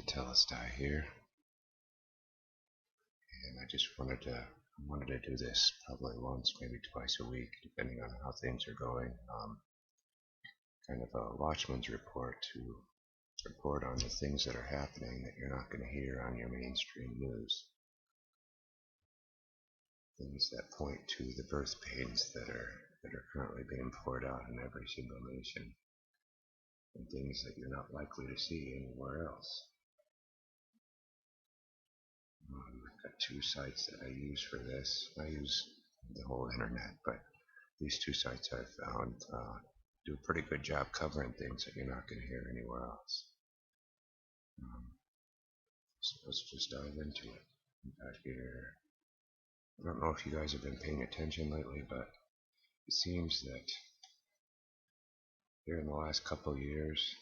Telestai here, and I just wanted to do this probably once, maybe twice a week, depending on how things are going. Kind of a Watchman's report to report on the things that are happening that you're not going to hear on your mainstream news. Things that point to the birth pains that are currently being poured out in every single nation, and things that you're not likely to see anywhere else. I've got two sites that I use for this. I use the whole internet, but these two sites I've found do a pretty good job covering things that you're not going to hear anywhere else. So let's just dive into it. In fact, I don't know if you guys have been paying attention lately, but it seems that here in the last couple of years,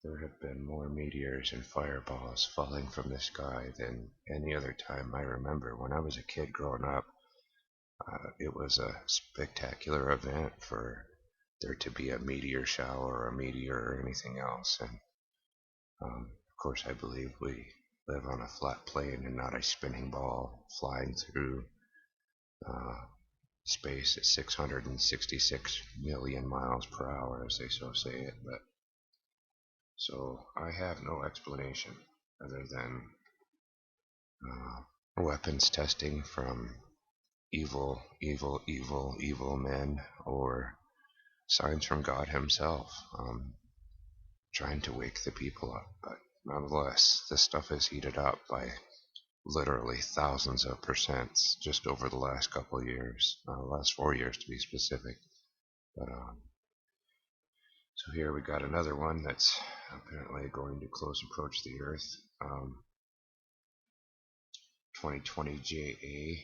there have been more meteors and fireballs falling from the sky than any other time I remember. When I was a kid growing up, it was a spectacular event for there to be a meteor shower or a meteor or anything else. And of course, I believe we live on a flat plane and not a spinning ball flying through space at 666 million miles per hour, as they so say it. But so I have no explanation other than weapons testing from evil men, or signs from God himself, trying to wake the people up. But nonetheless, this stuff is heated up by literally thousands of percents just over the last couple of years, last 4 years to be specific. But so here we got another one that's apparently going to close approach the Earth. 2020 JA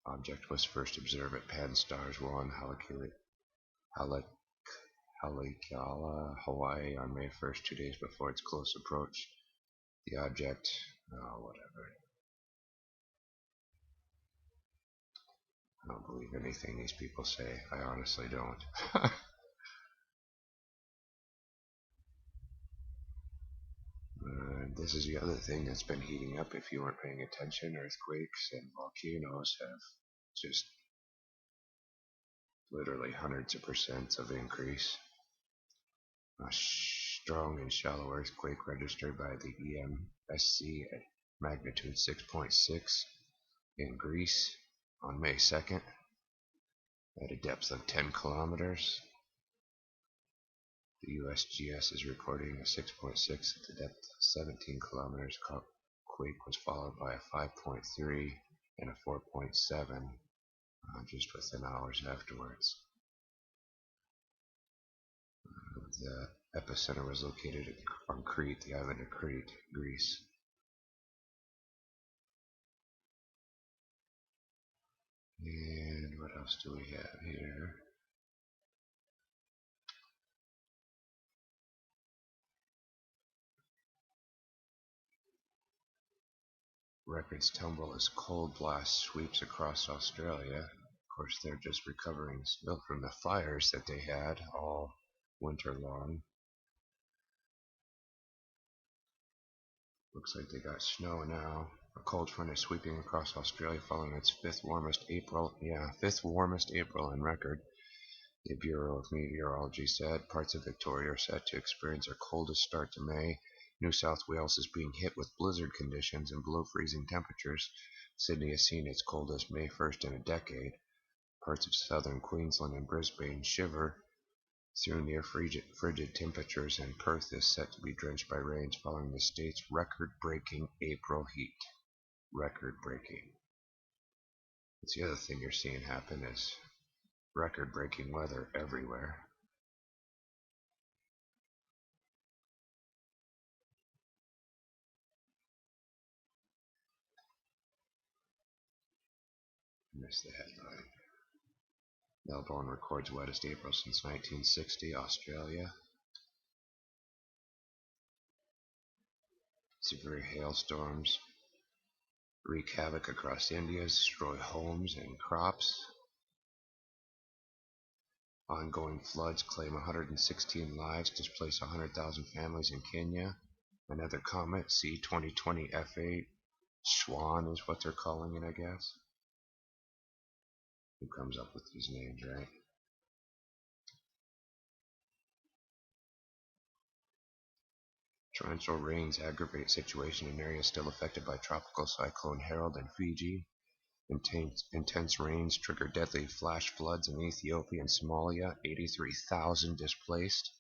object was first observed at Pan-STARRS 1 Haleakala, Hawaii on May 1st, 2 days before its close approach. The object, whatever. I don't believe anything these people say. I honestly don't. This is the other thing that's been heating up if you weren't paying attention. Earthquakes and volcanoes have just literally hundreds of percents of increase. A strong and shallow earthquake registered by the EMSC at magnitude 6.6 in Greece on May 2nd at a depth of 10 kilometers. The USGS is reporting a 6.6 at the depth of 17 kilometers. Quake was followed by a 5.3 and a 4.7 just within hours afterwards. The epicenter was located on Crete, the island of Crete, Greece. And what else do we have here? Records tumble as cold blast sweeps across Australia. Of course, they're just recovering still from the fires that they had all winter long. Looks like they got snow now. A cold front is sweeping across Australia following its fifth warmest April in record. The Bureau of Meteorology said parts of Victoria are set to experience their coldest start to May. New South Wales is being hit with blizzard conditions and below freezing temperatures. Sydney has seen its coldest May 1st in a decade. Parts of southern Queensland and Brisbane shiver through near frigid temperatures, and Perth is set to be drenched by rains following the state's record-breaking April heat. Record-breaking. That's the other thing you're seeing happen is record-breaking weather everywhere. Missed the headline. Melbourne records wettest April since 1960, Australia. Severe hailstorms wreak havoc across India, destroy homes and crops. Ongoing floods claim 116 lives, displace 100,000 families in Kenya. Another comet, C 2020 F8. Swan is what they're calling it, I guess. Who comes up with these names, right? Torrential rains aggravate situation in areas still affected by Tropical Cyclone Harold in Fiji. Intense rains trigger deadly flash floods in Ethiopia and Somalia. 83,000 displaced.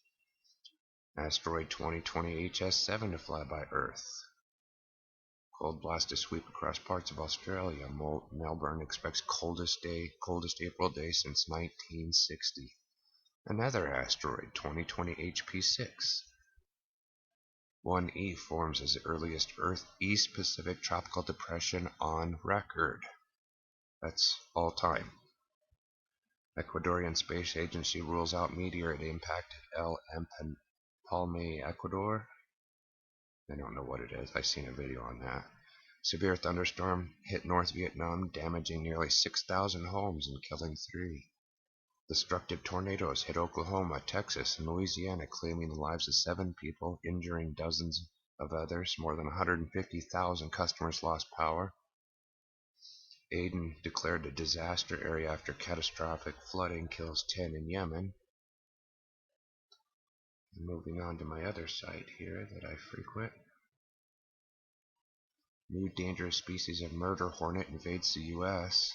Asteroid 2020 HS7 to fly by Earth. Cold blast to sweep across parts of Australia. Melbourne expects coldest April day since 1960. Another asteroid, 2020 HP6. 1E forms as the earliest East Pacific tropical depression on record. That's all time. Ecuadorian Space Agency rules out meteorite impact at El Empalme, Ecuador. I don't know what it is. I've seen a video on that. Severe thunderstorm hit North Vietnam, damaging nearly 6,000 homes and killing 3. Destructive tornadoes hit Oklahoma, Texas, and Louisiana, claiming the lives of 7 people, injuring dozens of others. More than 150,000 customers lost power. Aden declared a disaster area after catastrophic flooding kills 10 in Yemen. Moving on to my other site here that I frequent. New dangerous species of murder hornet invades the U.S.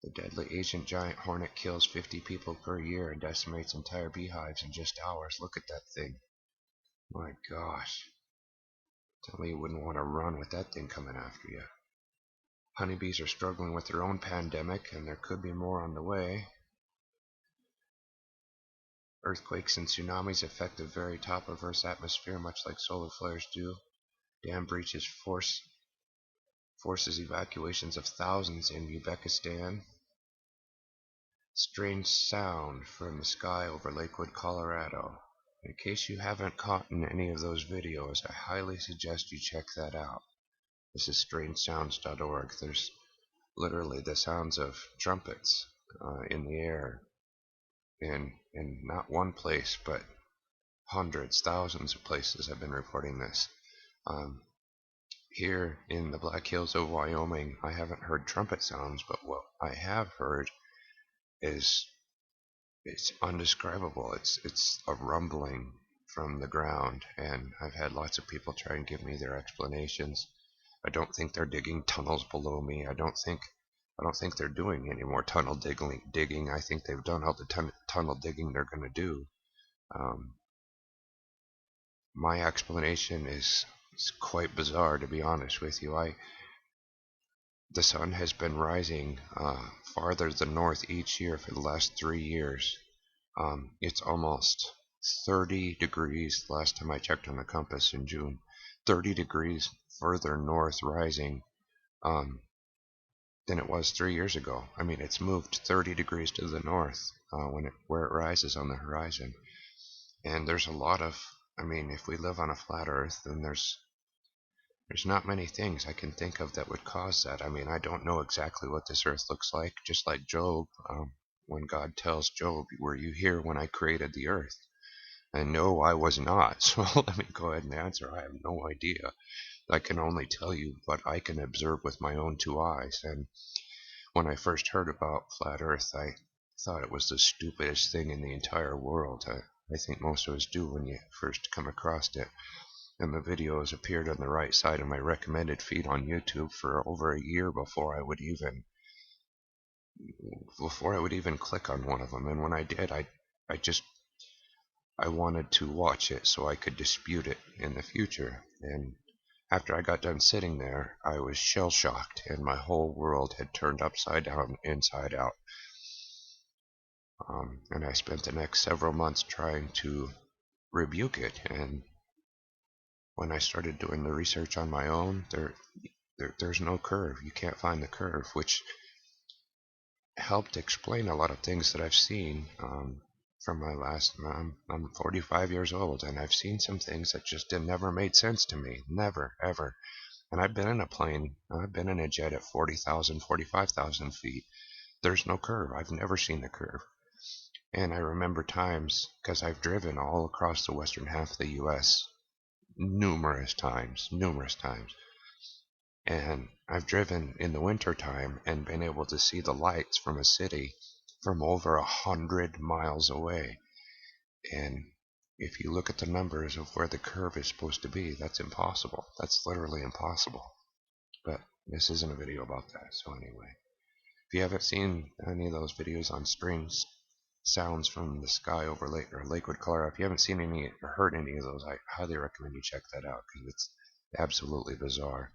The deadly Asian giant hornet kills 50 people per year and decimates entire beehives in just hours. Look at that thing. My gosh. Tell me you wouldn't want to run with that thing coming after you. Honeybees are struggling with their own pandemic, and there could be more on the way. Earthquakes and tsunamis affect the very top of Earth's atmosphere, much like solar flares do. Dam breaches forces evacuations of thousands in Uzbekistan. Strange sound from the sky over Lakewood, Colorado. In case you haven't caught in any of those videos, I highly suggest you check that out. This is strangesounds.org. There's literally the sounds of trumpets in the air in not one place, but hundreds, thousands of places have been reporting this. Here in the Black Hills of Wyoming, I haven't heard trumpet sounds, but what I have heard is it's undescribable. It's a rumbling from the ground, and I've had lots of people try and give me their explanations. I don't think they're digging tunnels below me. I don't think they're doing any more tunnel digging. I think they've done all the tunnel digging they're going to do. My explanation is quite bizarre, to be honest with you. The sun has been rising farther to the north each year for the last 3 years. It's almost 30 degrees last time I checked on the compass in June. 30 degrees further north rising than it was 3 years ago. I mean, it's moved 30 degrees to the north where it rises on the horizon. And there's a lot of, I mean, if we live on a flat Earth, then there's not many things I can think of that would cause that. I mean, I don't know exactly what this Earth looks like, just like Job, when God tells Job, were you here when I created the Earth? And no, I was not. So let me go ahead and answer. I have no idea. I can only tell you what I can observe with my own 2 eyes. And when I first heard about flat Earth, I thought it was the stupidest thing in the entire world. I think most of us do when you first come across it. And the videos appeared on the right side of my recommended feed on YouTube for over a year before I would even click on one of them. And when I did, I wanted to watch it so I could dispute it in the future. And after I got done sitting there, I was shell-shocked, and my whole world had turned upside down, inside out. And I spent the next several months trying to rebuke it. And when I started doing the research on my own, there's no curve. You can't find the curve, which helped explain a lot of things that I've seen from my last. I'm 45 years old, and I've seen some things that just never made sense to me. Never, ever. And I've been in a plane. I've been in a jet at 40,000, 45,000 feet. There's no curve. I've never seen the curve. And I remember times, because I've driven all across the western half of the U.S. Numerous times. And I've driven in the winter time and been able to see the lights from a city from over 100 miles away. And if you look at the numbers of where the curve is supposed to be, that's impossible. That's literally impossible. But this isn't a video about that, so anyway. If you haven't seen any of those videos on strange sounds from the sky over Lakewood, Colorado, if you haven't seen any or heard any of those, I highly recommend you check that out because it's absolutely bizarre.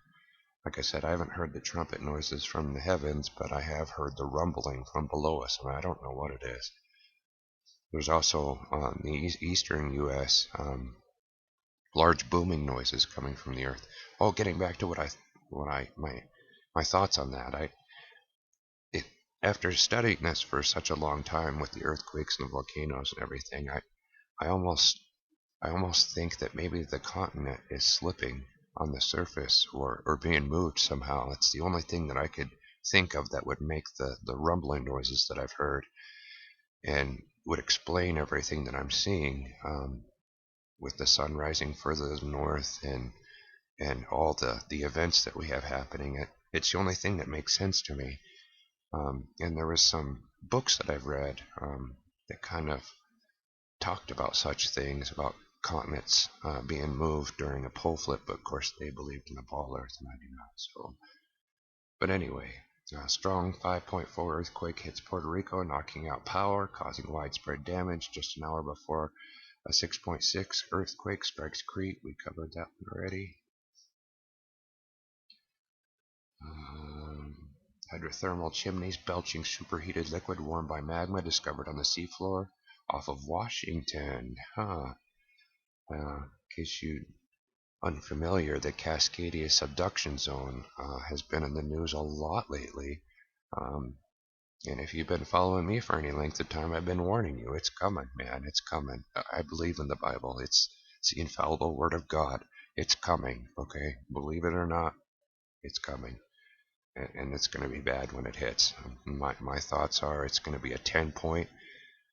Like I said, I haven't heard the trumpet noises from the heavens, but I have heard the rumbling from below us, and I don't know what it is. There's also in the eastern U.S. Large booming noises coming from the earth. Oh, getting back to my thoughts on that. It, After studying this for such a long time with the earthquakes and the volcanoes and everything, I almost think that maybe the continent is slipping on the surface or being moved somehow. It's the only thing that I could think of that would make the rumbling noises that I've heard and would explain everything that I'm seeing with the sun rising further north and all the events that we have happening. It's the only thing that makes sense to me. And there was some books that I've read that kind of talked about such things, about continents being moved during a pole flip, but of course they believed in a ball Earth and I do not. So, but anyway, a strong 5.4 earthquake hits Puerto Rico, knocking out power, causing widespread damage just an hour before a 6.6 earthquake strikes Crete. We covered that one already. Hydrothermal chimneys belching superheated liquid warmed by magma discovered on the seafloor off of Washington. In case you're unfamiliar, the Cascadia subduction zone has been in the news a lot lately. And if you've been following me for any length of time, I've been warning you. It's coming, man. It's coming. I believe in the Bible. It's the infallible word of God. It's coming, okay? Believe it or not, it's coming. And it's going to be bad when it hits. My thoughts are it's going to be a 10-point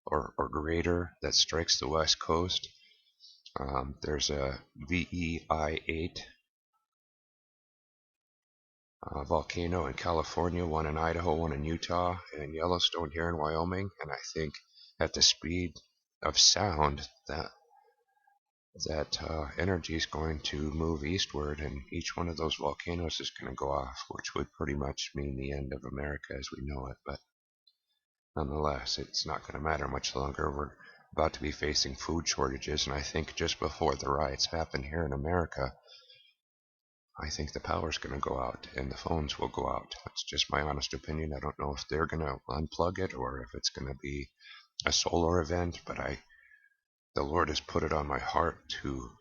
or greater that strikes the west coast. There's a VEI-8 volcano in California, one in Idaho, one in Utah, and in Yellowstone here in Wyoming. And I think at the speed of sound that energy is going to move eastward, and each one of those volcanoes is going to go off, which would pretty much mean the end of America as we know it. But nonetheless, it's not going to matter much longer. We're about to be facing food shortages, and I think just before the riots happen here in America, I think the power's going to go out and the phones will go out. That's just my honest opinion. I don't know if they're going to unplug it or if it's going to be a solar event, but the Lord has put it on my heart to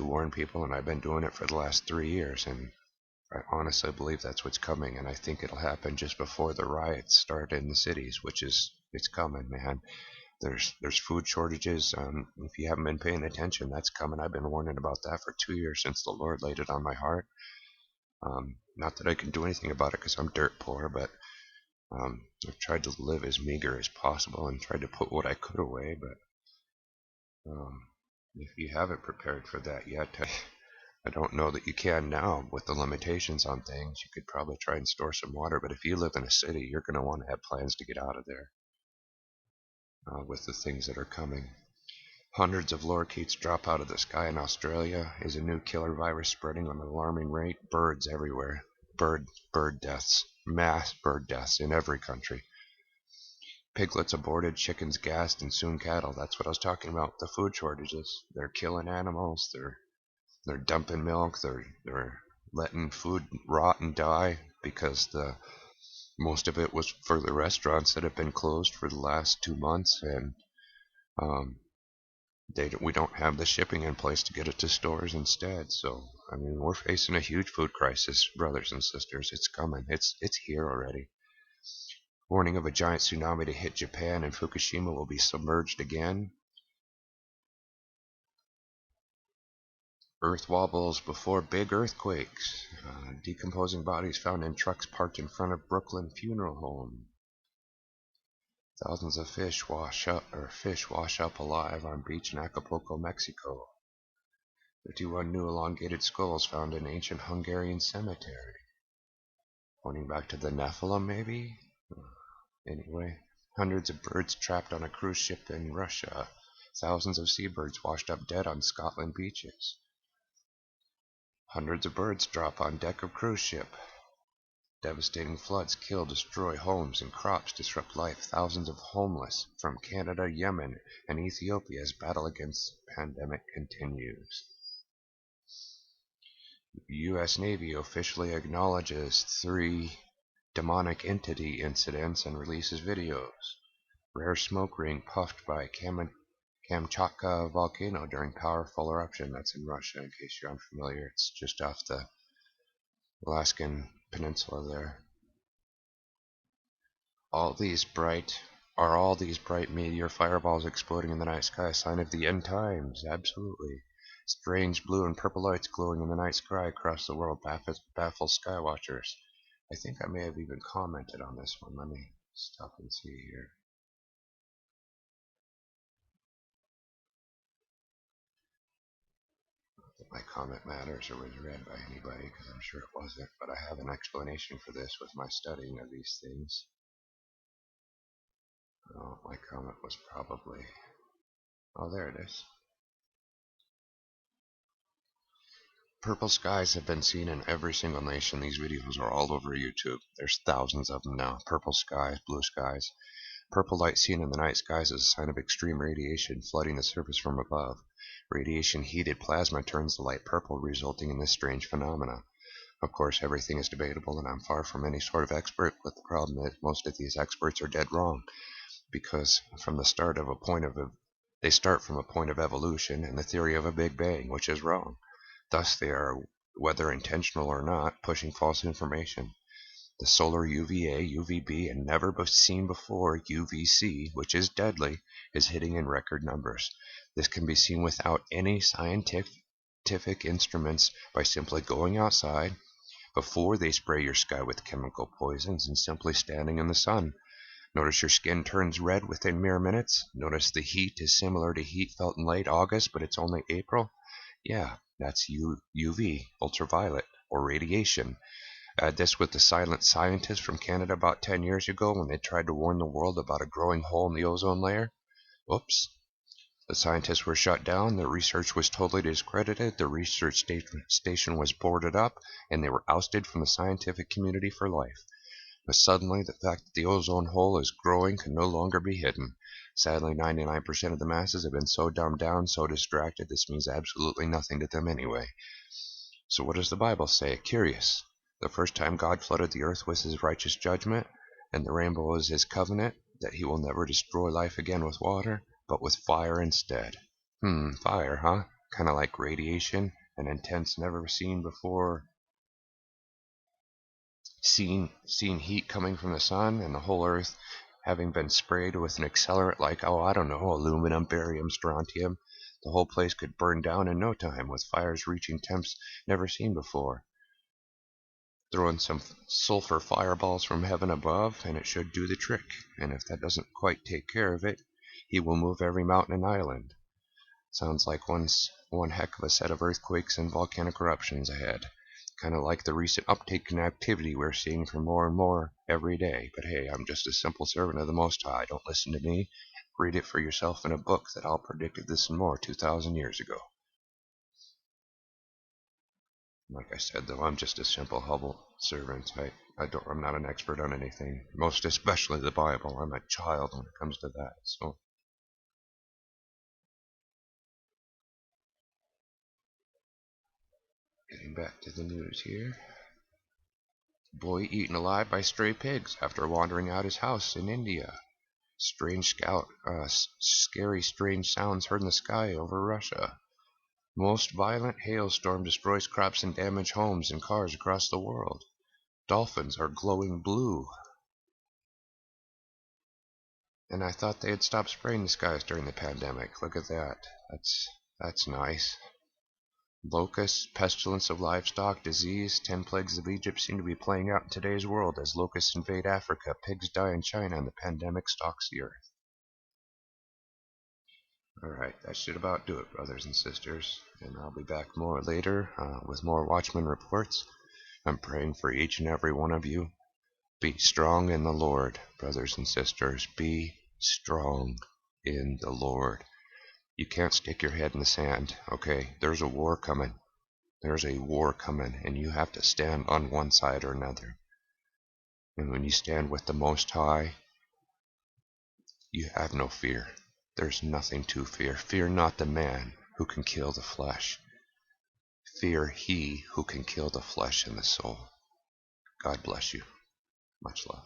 warn people, and I've been doing it for the last 3 years, and I honestly believe that's what's coming, and I think it'll happen just before the riots start in the cities, it's coming, man. There's food shortages. If you haven't been paying attention, that's coming. I've been warning about that for 2 years since the Lord laid it on my heart. Not that I can do anything about it because I'm dirt poor, but I've tried to live as meager as possible and tried to put what I could away, but if you haven't prepared for that yet, I don't know that you can now with the limitations on things. You could probably try and store some water, but if you live in a city, you're going to want to have plans to get out of there with the things that are coming. Hundreds of lorikeets drop out of the sky in Australia. Is a new killer virus spreading on an alarming rate? Birds everywhere. Bird deaths. Mass bird deaths in every country. Piglets aborted, chickens gassed, and soon cattle. That's what I was talking about, the food shortages. They're killing animals. They're dumping milk. They're letting food rot and die because most of it was for the restaurants that have been closed for the last 2 months, and we don't have the shipping in place to get it to stores instead. So I mean, we're facing a huge food crisis, brothers and sisters. It's coming. It's here already. Warning of a giant tsunami to hit Japan, and Fukushima will be submerged again. Earth wobbles before big earthquakes. Decomposing bodies found in trucks parked in front of Brooklyn funeral home. Thousands of fish wash up alive on beach in Acapulco, Mexico. 51 new elongated skulls found in ancient Hungarian cemetery. Pointing back to the Nephilim, maybe? Anyway, hundreds of birds trapped on a cruise ship in Russia. Thousands of seabirds washed up dead on Scotland beaches. Hundreds of birds drop on deck of cruise ship. Devastating floods kill, destroy homes and crops, disrupt life. Thousands of homeless from Canada, Yemen, and Ethiopia as battle against pandemic continues. U.S. Navy officially acknowledges 3 demonic entity incidents and releases videos. Rare smoke ring puffed by Kamchatka volcano during powerful eruption. That's in Russia, in case you're unfamiliar. It's just off the Alaskan peninsula there. All these bright meteor fireballs exploding in the night sky a sign of the end times? Absolutely. Strange blue and purple lights glowing in the night sky across the world baffle skywatchers. I think I may have even commented on this one. Let me stop and see here. If my comment matters or was read by anybody, because I'm sure it wasn't, but I have an explanation for this with my studying of these things. Oh, my comment was probably... Oh, there it is. Purple skies have been seen in every single nation. These videos are all over YouTube. There's thousands of them now. Purple skies, blue skies. Purple light seen in the night skies is a sign of extreme radiation flooding the surface from above. Radiation-heated plasma turns the light purple, resulting in this strange phenomena. Of course, everything is debatable, and I'm far from any sort of expert, but the problem is most of these experts are dead wrong, because they start from a point of evolution and the theory of a Big Bang, which is wrong. Thus, they are, whether intentional or not, pushing false information. The solar UVA, UVB, and never seen before UVC, which is deadly, is hitting in record numbers. This can be seen without any scientific instruments by simply going outside before they spray your sky with chemical poisons and simply standing in the sun. Notice your skin turns red within mere minutes. Notice the heat is similar to heat felt in late August, but it's only April. Yeah, that's UV, ultraviolet, or radiation. Add this with the silent scientists from Canada about 10 years ago when they tried to warn the world about a growing hole in the ozone layer. Oops. The scientists were shut down, their research was totally discredited, the research station was boarded up, and they were ousted from the scientific community for life. But suddenly, the fact that the ozone hole is growing can no longer be hidden. Sadly, 99% of the masses have been so dumbed down, so distracted, this means absolutely nothing to them anyway. So what does the Bible say? Curious. The first time God flooded the earth with his righteous judgment, and the rainbow is his covenant, that he will never destroy life again with water, but with fire instead. Fire, huh? Kind of like radiation, an intense, never seen before seen heat coming from the sun, and the whole earth having been sprayed with an accelerant like, I don't know, aluminum, barium, strontium. The whole place could burn down in no time, with fires reaching temps never seen before. Throw in some sulfur fireballs from heaven above, and it should do the trick. And if that doesn't quite take care of it, he will move every mountain and island. Sounds like one heck of a set of earthquakes and volcanic eruptions ahead. Kind of like the recent uptake in activity we're seeing for more and more every day. But hey, I'm just a simple servant of the Most High. Don't listen to me. Read it for yourself in a book that all predicted this and more 2,000 years ago. Like I said, though, I'm just a simple humble servant. I'm not an expert on anything, most especially the Bible. I'm a child when it comes to that. So, getting back to the news here. Boy eaten alive by stray pigs after wandering out his house in India. Scary, strange sounds heard in the sky over Russia. Most violent hailstorm destroys crops and damages homes and cars across the world. Dolphins are glowing blue. And I thought they had stopped spraying the skies during the pandemic. Look at that. That's nice. Locusts, pestilence of livestock, disease, 10 plagues of Egypt seem to be playing out in today's world as locusts invade Africa, pigs die in China, and the pandemic stalks the earth. Alright, that should about do it, brothers and sisters. And I'll be back more later with more Watchman reports. I'm praying for each and every one of you. Be strong in the Lord, brothers and sisters. Be strong in the Lord. You can't stick your head in the sand, okay? There's a war coming. There's a war coming, and you have to stand on one side or another. And when you stand with the Most High, you have no fear. There's nothing to fear. Fear not the man who can kill the flesh. Fear he who can kill the flesh and the soul. God bless you. Much love.